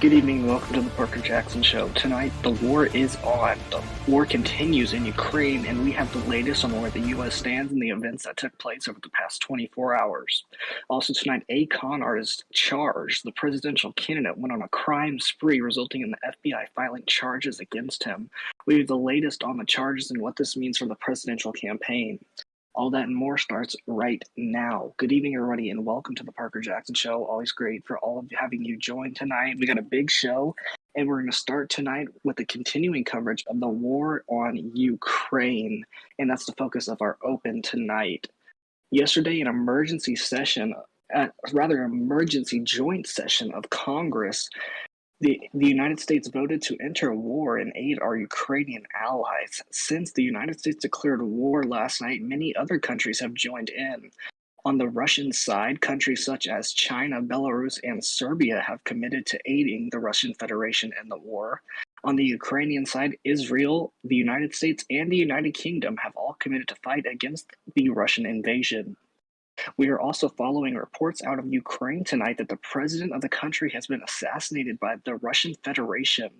Good evening and welcome to the Parker Jackson Show. Tonight, the war is on. The war continues in Ukraine, and we have the latest on where the U.S. stands and the events that took place over the past 24 hours. Also tonight, a con artist charged. The presidential candidate went on a crime spree, resulting in the FBI filing charges against him. We have the latest on the charges and what this means for the presidential campaign. All that and more starts right now. Good evening, everybody, and welcome to the Parker Jackson Show. Always great for all of you having you join tonight. We got a big show, and we're going to start tonight with the continuing coverage of the war on Ukraine, and that's the focus of our open tonight. Yesterday, an emergency joint session of Congress, the United States voted to enter war and aid our Ukrainian allies. Since the United States declared war last night, many other countries have joined in. On the Russian side, countries such as China, Belarus, and Serbia have committed to aiding the Russian Federation in the war. On the Ukrainian side, Israel, the United States, and the United Kingdom have all committed to fight against the Russian invasion. We are also following reports out of Ukraine tonight that the president of the country has been assassinated by the Russian Federation.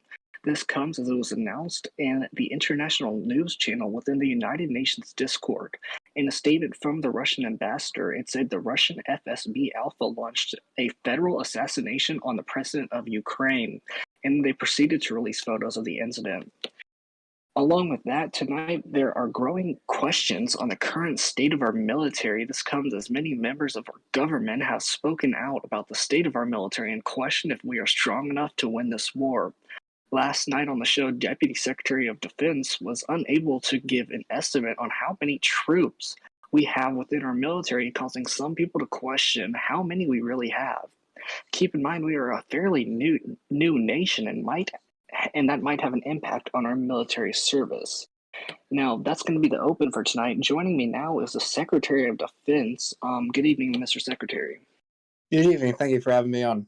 This comes as it was announced in the international news channel within the United Nations Discord. In a statement from the Russian ambassador, it said the Russian FSB Alpha launched a federal assassination on the president of Ukraine, and they proceeded to release photos of the incident. Along with that, tonight there are growing questions on the current state of our military. This comes as many members of our government have spoken out about the state of our military and question if we are strong enough to win this war. Last night on the show, Deputy Secretary of Defense was unable to give an estimate on how many troops we have within our military, causing some people to question how many we really have. Keep in mind we are a fairly new nation and that might have an impact on our military service. Now, that's going to be the open for tonight. Joining me now is the Secretary of Defense. Good evening, Mr. Secretary. Good evening. Thank you for having me on.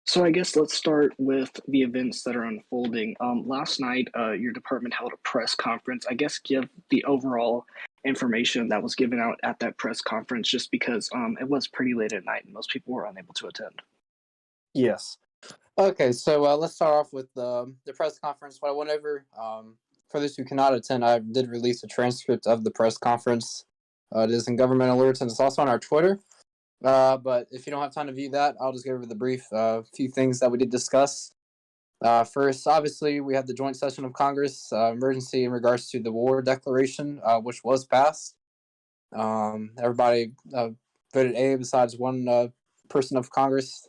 So I guess let's start with the events that are unfolding. Last night, your department held a press conference. I guess give the overall information that was given out at that press conference, just because it was pretty late at night and most people were unable to attend. Yes. Okay, so let's start off with the press conference. What I went over, for those who cannot attend, I did release a transcript of the press conference. It is in government alerts and it's also on our Twitter. But if you don't have time to view that, I'll just go over the brief few things that we did discuss. First, obviously, we had the joint session of Congress, emergency in regards to the war declaration, which was passed. Everybody voted A besides one person of Congress.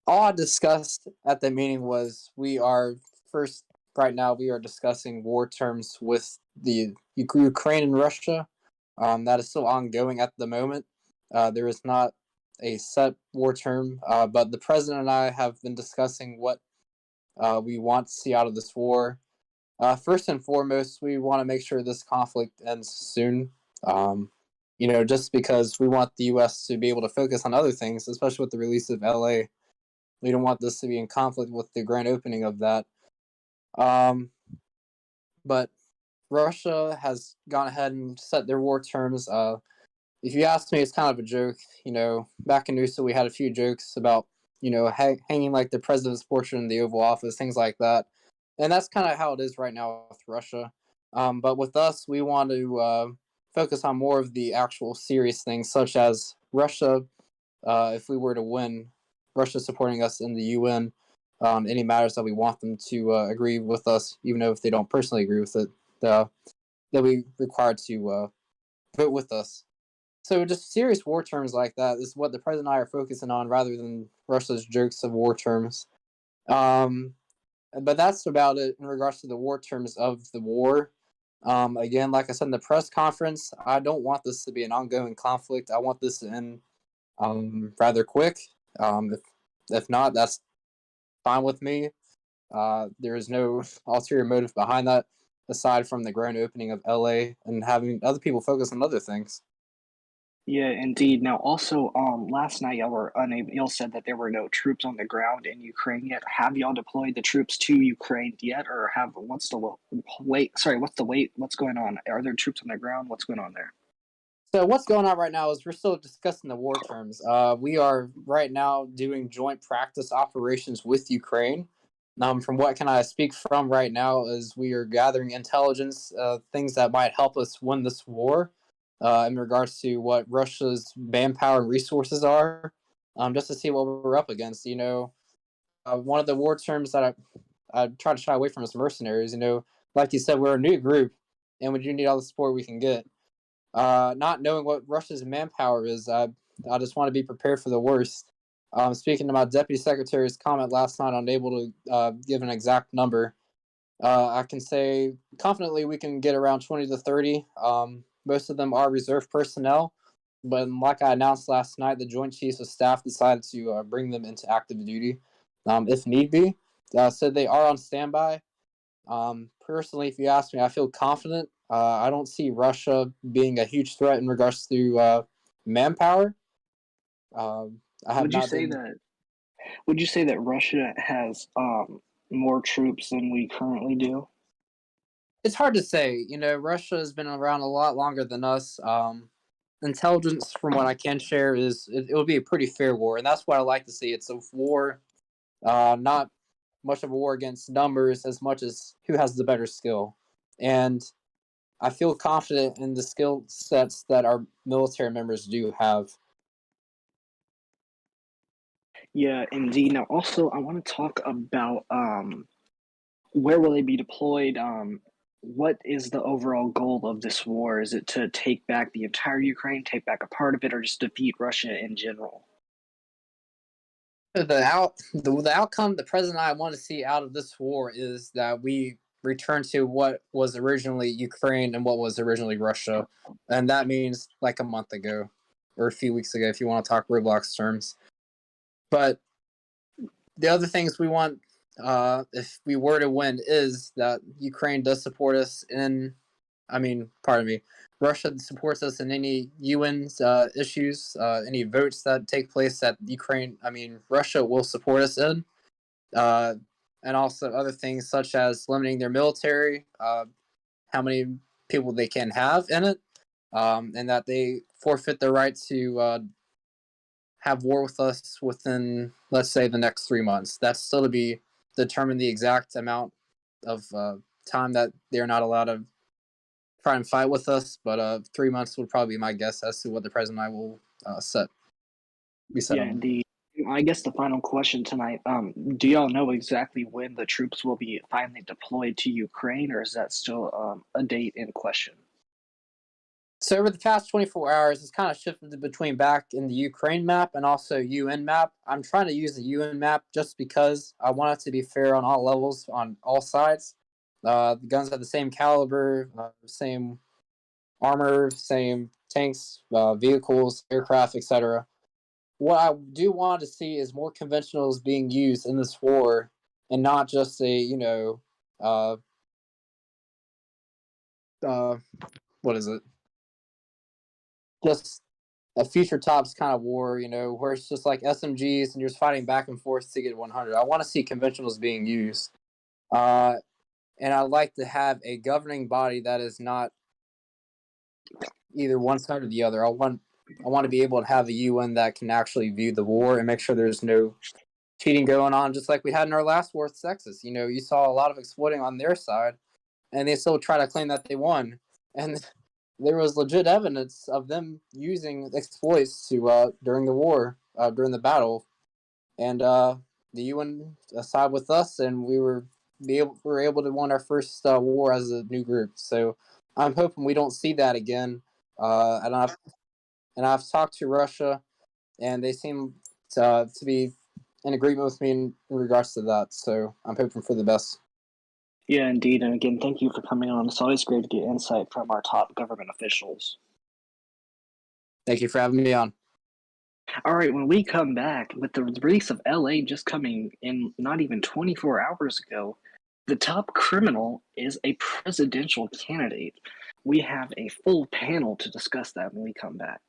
All I discussed at the meeting was right now we are discussing war terms with the Ukraine and Russia. That is still ongoing at the moment. There is not a set war term, but the president and I have been discussing what we want to see out of this war. First and foremost, we want to make sure this conflict ends soon. Just because we want the U.S. to be able to focus on other things, especially with the release of L.A. We don't want this to be in conflict with the grand opening of that. But Russia has gone ahead and set their war terms. If you ask me, it's kind of a joke. Back in USA, we had a few jokes about, hanging like the president's portrait in the Oval Office, things like that. And that's kind of how it is right now with Russia. But with us, we want to focus on more of the actual serious things, such as Russia, if we were to win, Russia supporting us in the UN on any matters that we want them to agree with us, even if they don't personally agree with it, that we required to vote with us. So just serious war terms like that is what the president and I are focusing on rather than Russia's jokes of war terms. But that's about it in regards to the war terms of the war. Again, like I said in the press conference, I don't want this to be an ongoing conflict. I want this to end rather quick. If not, that's fine with me. There is no ulterior motive behind that, aside from the grand opening of LA and having other people focus on other things. Yeah, indeed. Now, also, last night y'all said that there were no troops on the ground in Ukraine yet. Have y'all deployed the troops to Ukraine yet, or what's the wait? Sorry, what's the wait? What's going on? Are there troops on the ground? What's going on there? So what's going on right now is we're still discussing the war terms. We are right now doing joint practice operations with Ukraine. From what can I speak from right now is we are gathering intelligence, things that might help us win this war, in regards to what Russia's manpower and resources are, just to see what we're up against. One of the war terms that I try to shy away from is mercenaries. Like you said, we're a new group, and we do need all the support we can get. Not knowing what Russia's manpower is, I just want to be prepared for the worst. Speaking to my deputy secretary's comment last night, unable to give an exact number. I can say confidently we can get around 20 to 30. Most of them are reserve personnel, but like I announced last night, the Joint Chiefs of Staff decided to bring them into active duty if need be. So they are on standby. Personally, if you ask me, I feel confident. I don't see Russia being a huge threat in regards to manpower. I have Would you not say been. that would you say that Russia has more troops than we currently do? It's hard to say. Russia has been around a lot longer than us. Intelligence, from what I can share, is it will be a pretty fair war, and that's what I like to see. It's a war, not much of a war against numbers as much as who has the better skill. And I feel confident in the skill sets that our military members do have. Yeah, indeed. Now, also, I want to talk about where will they be deployed? What is the overall goal of this war? Is it to take back the entire Ukraine, take back a part of it, or just defeat Russia in general? The outcome the president and I want to see out of this war is that we return to what was originally Ukraine and what was originally Russia, and that means like a month ago or a few weeks ago, if you want to talk Roblox terms. But the other things we want, if we were to win, is that Ukraine does support us in. I mean, pardon me. Russia supports us in any UN's issues, any votes that take place that Russia will support us in, uh, and also other things such as limiting their military, how many people they can have in it, and that they forfeit their right to have war with us within, let's say, the next 3 months. That's still to be determined the exact amount of time that they're not allowed to try and fight with us. But 3 months would probably be my guess as to what the president and I will be set Yeah, on. indeed. I guess the final question tonight, do y'all know exactly when the troops will be finally deployed to Ukraine, or is that still a date in question? So over the past 24 hours, it's kind of shifted between back in the Ukraine map and also UN map. I'm trying to use the UN map just because I want it to be fair on all levels, on all sides. The guns have the same caliber, same armor, same tanks, vehicles, aircraft, etc. What I do want to see is more conventionals being used in this war, and not just uh, uh, what is it? Just a future tops kind of war, where it's just like SMGs and you're just fighting back and forth to get 100. I want to see conventionals being used, uh, and I'd like to have a governing body that is not either one side or the other. I want to be able to have a UN that can actually view the war and make sure there's no cheating going on, just like we had in our last war with Texas. You saw a lot of exploiting on their side, and they still try to claim that they won. And there was legit evidence of them using exploits to during the war, during the battle, and the UN side with us, and we were able to win our first war as a new group. So I'm hoping we don't see that again. And I've talked to Russia, and they seem to be in agreement with me in regards to that. So I'm hoping for the best. Yeah, indeed. And again, thank you for coming on. It's always great to get insight from our top government officials. Thank you for having me on. All right, when we come back, with the release of LA just coming in not even 24 hours ago, the top criminal is a presidential candidate. We have a full panel to discuss that when we come back.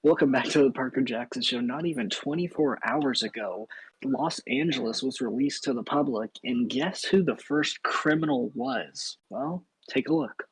Welcome back to the Parker Jackson Show. Not even 24 hours ago, Los Angeles was released to the public, and guess who the first criminal was? Well, take a look.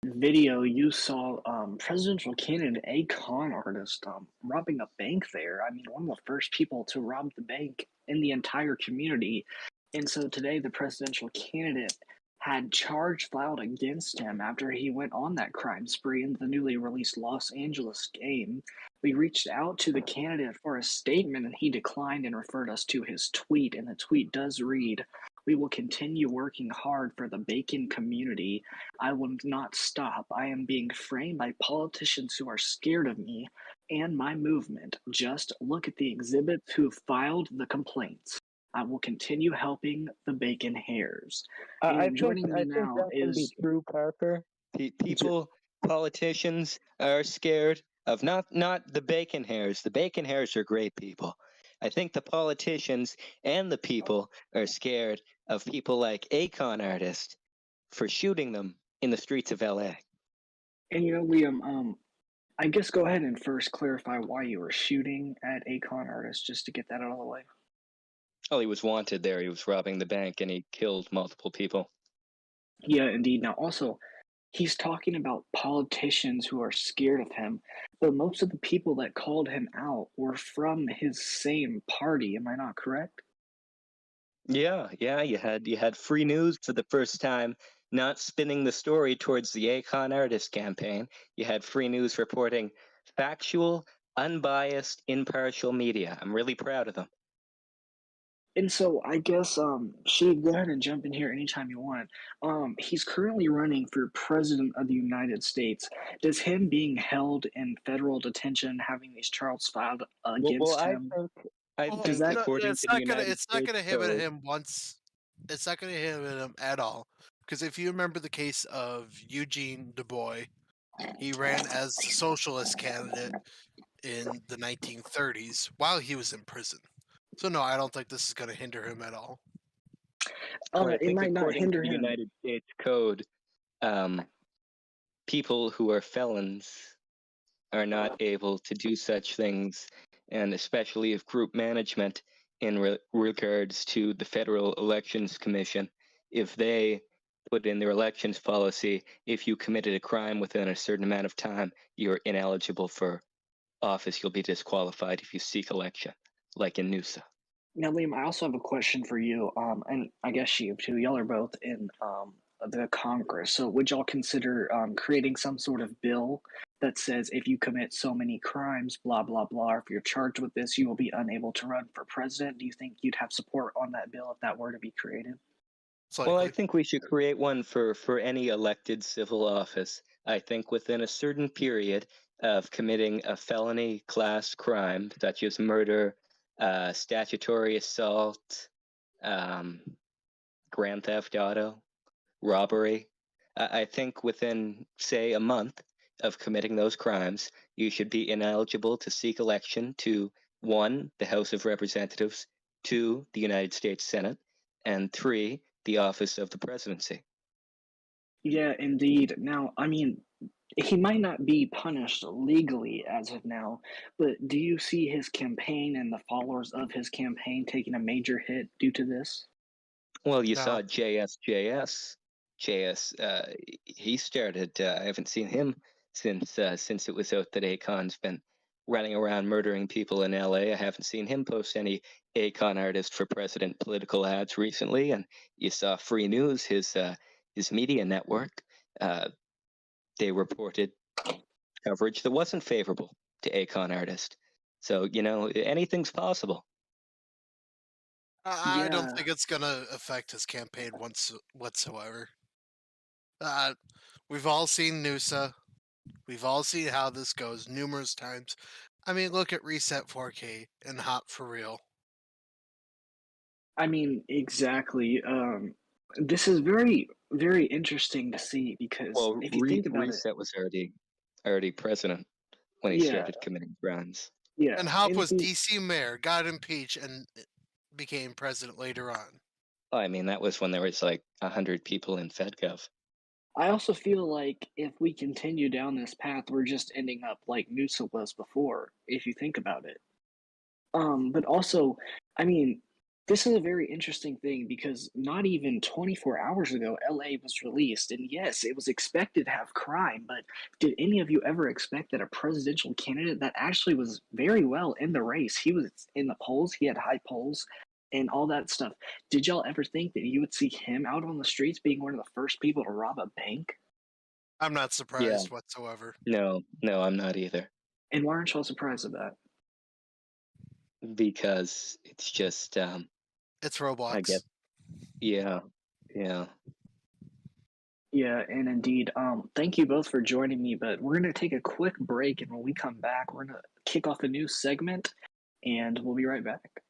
Video you saw presidential candidate a con artist robbing a bank there. I mean, one of the first people to rob the bank in the entire community. And so today, the presidential candidate had charge filed against him after he went on that crime spree in the newly released Los Angeles game. We reached out to the candidate for a statement, and he declined and referred us to his tweet. And the tweet does read, "We will continue working hard for the bacon community. I will not stop. I am being framed by politicians who are scared of me and my movement. Just look at the exhibits who filed the complaints. I will continue helping the bacon hares." I And think joining me I think now that can be is true, Parker. People, politicians are scared of not the bacon hairs. The bacon hairs are great people. I think the politicians and the people are scared of people like a con artist for shooting them in the streets of LA. and Liam, I guess go ahead and first clarify why you were shooting at a con artist just to get that out of the way. Oh, he was wanted there. He was robbing the bank and he killed multiple people. Yeah, indeed. Now also, he's talking about politicians who are scared of him, but most of the people that called him out were from his same party. Am I not correct? Yeah, you had free news for the first time, not spinning the story towards the Akon Artist campaign. You had free news reporting factual, unbiased, impartial media. I'm really proud of them. And so I guess Sheed, go ahead and jump in here anytime you want. He's currently running for president of the United States. Does him being held in federal detention, having these charges filed against him, I Well, does think that? no, according to the United it's not States gonna inhibit Code, him once. It's not gonna inhibit him at all. Because if you remember the case of Eugene Du Bois, he ran as the socialist candidate in the 1930s while he was in prison. So no, I don't think this is gonna hinder him at all. I It think might not according hinder to the him. United States Code, people who are felons are not able to do such things, and especially if group management in regards to the Federal Elections Commission, if they put in their elections policy, if you committed a crime within a certain amount of time, you're ineligible for office. You'll be disqualified if you seek election, like in Noosa. Now, Liam, I also have a question for you, and I guess you too. Y'all are both in the Congress, so would y'all consider creating some sort of bill that says if you commit so many crimes, blah blah blah, or if you're charged with this, you will be unable to run for president? Do you think you'd have support on that bill if that were to be created? It's Well, I likely. think we should create one for any elected civil office. I think within a certain period of committing a felony class crime, such as murder, statutory assault, grand theft auto, robbery, I think within, say, a month of committing those crimes, you should be ineligible to seek election to 1, the House of Representatives, 2, the United States Senate, and 3, the office of the presidency. Yeah, indeed. Now, I mean, he might not be punished legally as of now, but do you see his campaign and the followers of his campaign taking a major hit due to this? Well, you No. saw JS. JS, he started. I haven't seen him since it was out that Akon's been running around murdering people in LA. I haven't seen him post any Akon artist for president political ads recently. And you saw Free News, his media network. Uh, they reported coverage that wasn't favorable to Akon artist. So anything's possible. I don't Yeah, think it's gonna affect his campaign whatsoever. Uh, we've all seen Noosa. We've all seen how this goes numerous times. I mean, look at Reset 4K and Hot for Real. I mean, exactly. This is very, very interesting to see because Well, if you think about it, Reset was already president when he yeah, started committing crimes. yeah, And Hop and was DC mayor, got impeached, and became president later on. I mean, that was when there was like 100 people in FedGov. I also feel like if we continue down this path, we're just ending up like Noosa was before, if you think about it. But also, I mean, this is a very interesting thing because not even 24 hours ago, LA was released. And yes, it was expected to have crime, but did any of you ever expect that a presidential candidate that actually was very well in the race, he was in the polls, he had high polls and all that stuff. Did y'all ever think that you would see him out on the streets being one of the first people to rob a bank? I'm not Yeah, surprised whatsoever. no, I'm not either, And why aren't y'all surprised at that? because it's just, It's I Roblox. guess, yeah, yeah. Yeah, and indeed, thank you both for joining me. But we're going to take a quick break, and when we come back, we're going to kick off a new segment, and we'll be right back.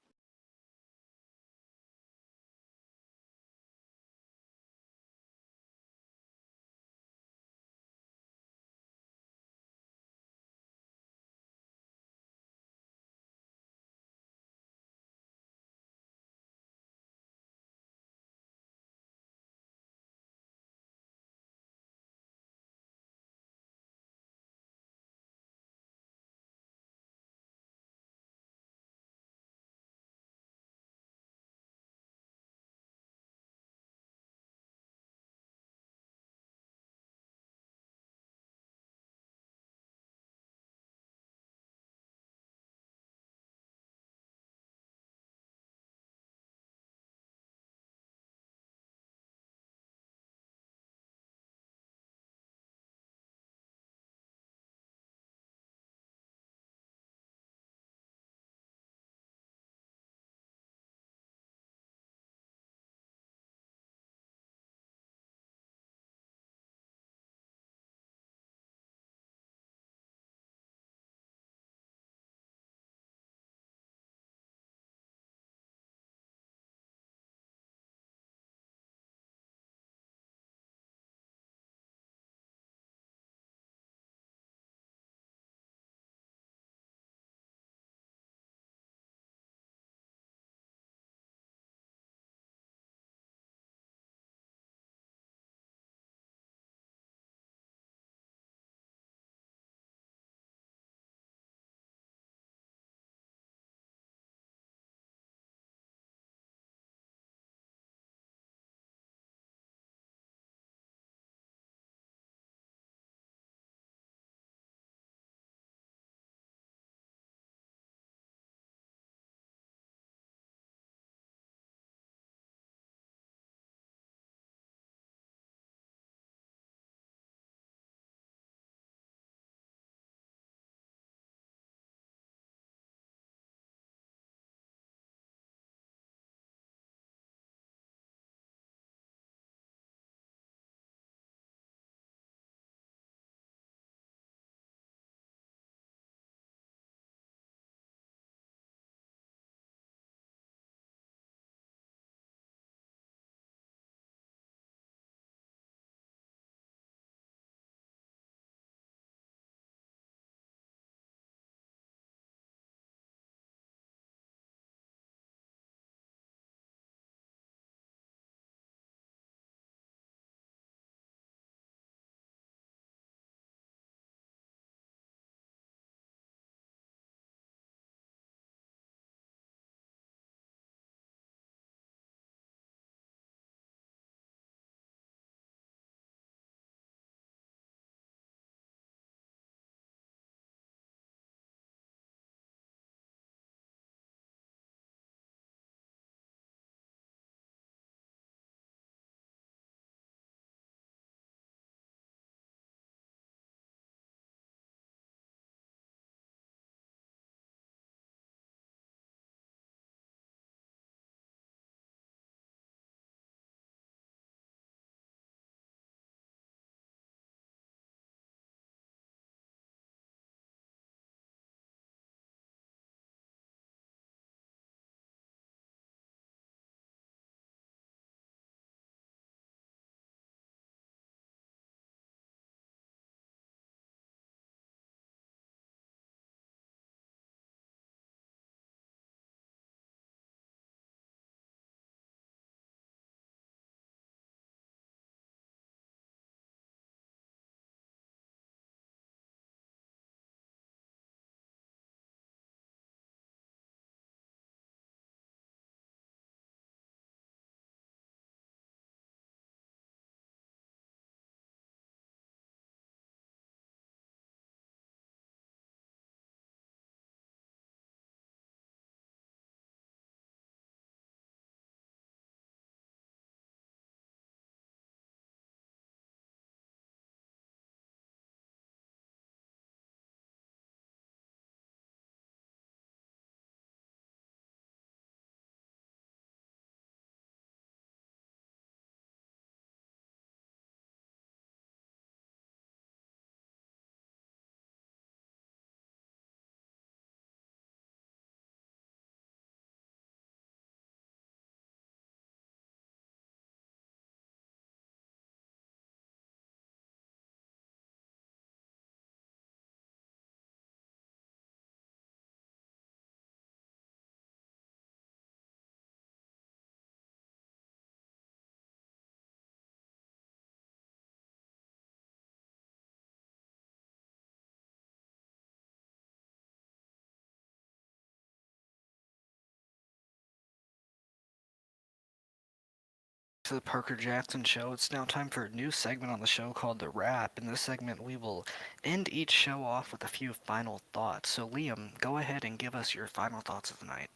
To the Parker Jackson Show. It's now time for a new segment on the show called The Wrap. In this segment, we will end each show off with a few final thoughts. So, Liam, go ahead and give us your final thoughts of the night.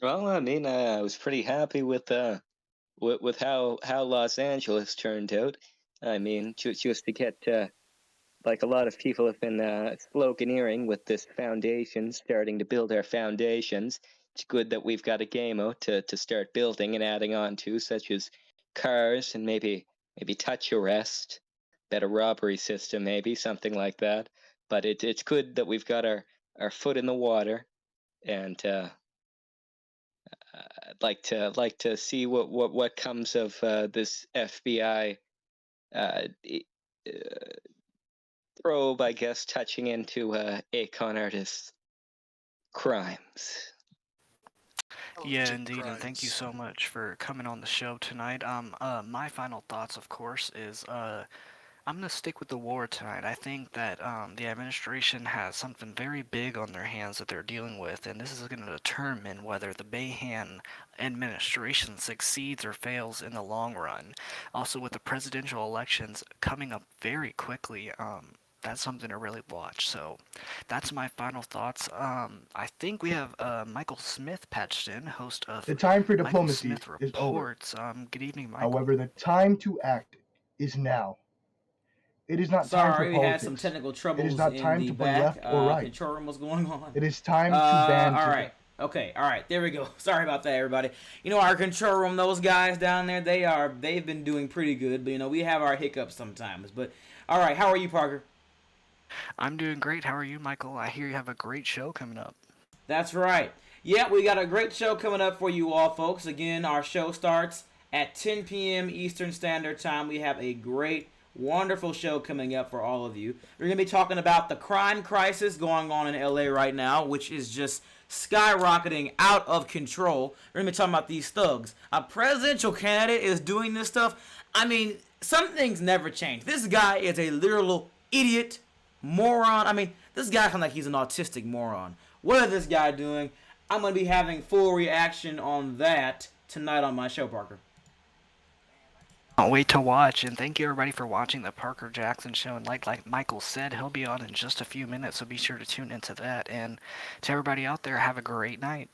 Well, I mean, I was pretty happy with how Los Angeles turned out. I mean, just to get like a lot of people have been sloganeering with this foundation, starting to build our foundations. It's good that we've got a game out to start building and adding on to, such as cars and maybe touch arrest, better robbery system, maybe something like that. But it's good that we've got our foot in the water, and I'd like to see what comes of this FBI probe, I guess, touching into a con artist's crimes. Yeah, indeed, and thank you so much for coming on the show tonight. My final thoughts, of course, is I'm gonna stick with the war tonight. I think that the administration has something very big on their hands that they're dealing with, and this is going to determine whether the Bayhan administration succeeds or fails in the long run. Also, with the presidential elections coming up very quickly, that's something to really watch. So, that's my final thoughts. I think we have Michael Smith patched in, host of The time for Michael diplomacy Smith is over. Reports. Good evening, Michael. However, the time to act is now. It is not time for Sorry, we politics. had some technical troubles It is not time in to the play back. left or right. Control room was going on. It is time to ban. All right. Okay. All right. There we go. Sorry about that, everybody. You know, our control room, those guys down there, they've been doing pretty good. But you know, we have our hiccups sometimes. But all right. How are you, Parker? I'm doing great. How are you, Michael? I hear you have a great show coming up. That's right. Yeah, we got a great show coming up for you all, folks. Again, our show starts at 10 p.m. Eastern Standard Time. We have a great, wonderful show coming up for all of you. We're going to be talking about the crime crisis going on in LA right now, which is just skyrocketing out of control. We're going to be talking about these thugs. A presidential candidate is doing this stuff. I mean, some things never change. This guy is a literal idiot, moron. I mean, this guy sounds like he's an autistic moron. What is this guy doing? I'm going to be having full reaction on that tonight on my show, Parker. Can't wait to watch, and thank you everybody for watching the Parker Jackson Show. And like Michael said, he'll be on in just a few minutes, so be sure to tune into that. And to everybody out there, have a great night.